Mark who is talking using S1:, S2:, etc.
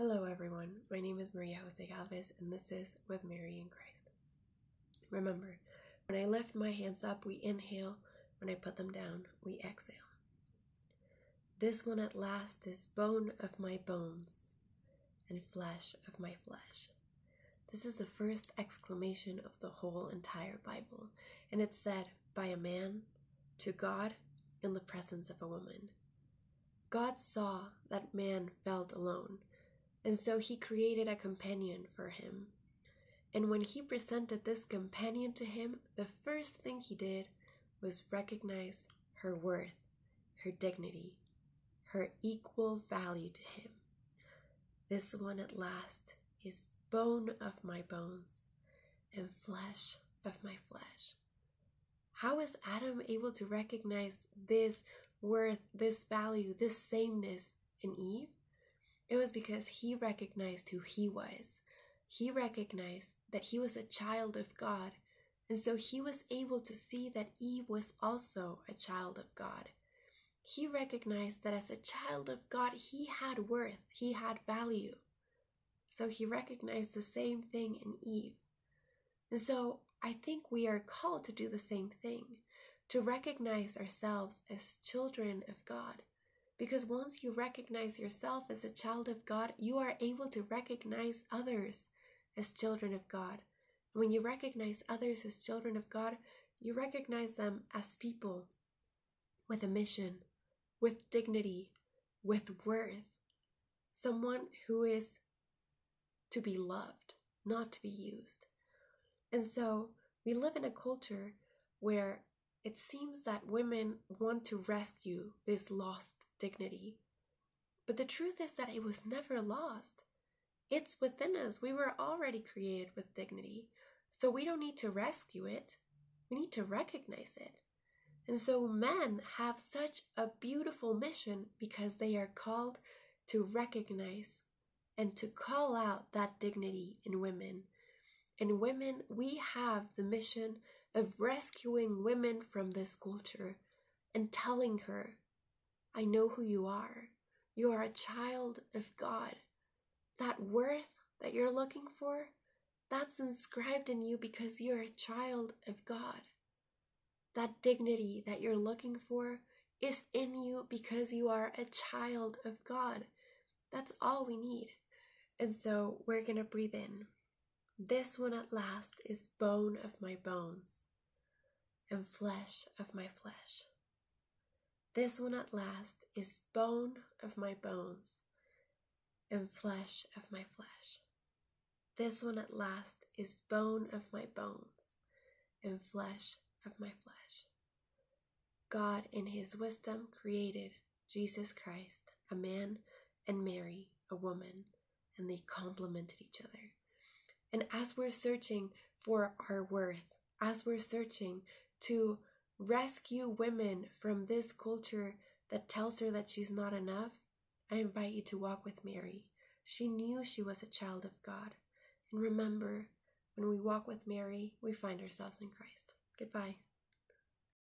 S1: Hello everyone, my name is Maria Jose Galvez and this is With Mary in Christ. Remember, when I lift my hands up, we inhale. When I put them down, we exhale. This one at last is bone of my bones and flesh of my flesh. This is the first exclamation of the whole entire Bible, and it's said by a man to God in the presence of a woman. God saw that man felt alone, and so he created a companion for him. And when he presented this companion to him, the first thing he did was recognize her worth, her dignity, her equal value to him. This one at last is bone of my bones and flesh of my flesh. How is Adam able to recognize this worth, this value, this sameness in Eve? It was because he recognized who he was. He recognized that he was a child of God, and so he was able to see that Eve was also a child of God. He recognized that as a child of God, he had worth, he had value. So he recognized the same thing in Eve. And so I think we are called to do the same thing, to recognize ourselves as children of God. Because once you recognize yourself as a child of God, you are able to recognize others as children of God. When you recognize others as children of God, you recognize them as people with a mission, with dignity, with worth. Someone who is to be loved, not to be used. And so we live in a culture where it seems that women want to rescue this lost dignity. But the truth is that it was never lost. It's within us. We were already created with dignity. So we don't need to rescue it. We need to recognize it. And so men have such a beautiful mission because they are called to recognize and to call out that dignity in women. In women, we have the mission of rescuing women from this culture and telling her, I know who you are. You are a child of God. That worth that you're looking for, that's inscribed in you because you're a child of God. That dignity that you're looking for is in you because you are a child of God. That's all we need. And so we're going to breathe in. This one at last is bone of my bones and flesh of my flesh. This one at last is bone of my bones and flesh of my flesh. This one at last is bone of my bones and flesh of my flesh. God in his wisdom created Jesus Christ, a man, and Mary, a woman, and they complemented each other. And as we're searching for our worth, as we're searching to rescue women from this culture that tells her that she's not enough, I invite you to walk with Mary. She knew she was a child of God. And remember, when we walk with Mary, we find ourselves in Christ. Goodbye.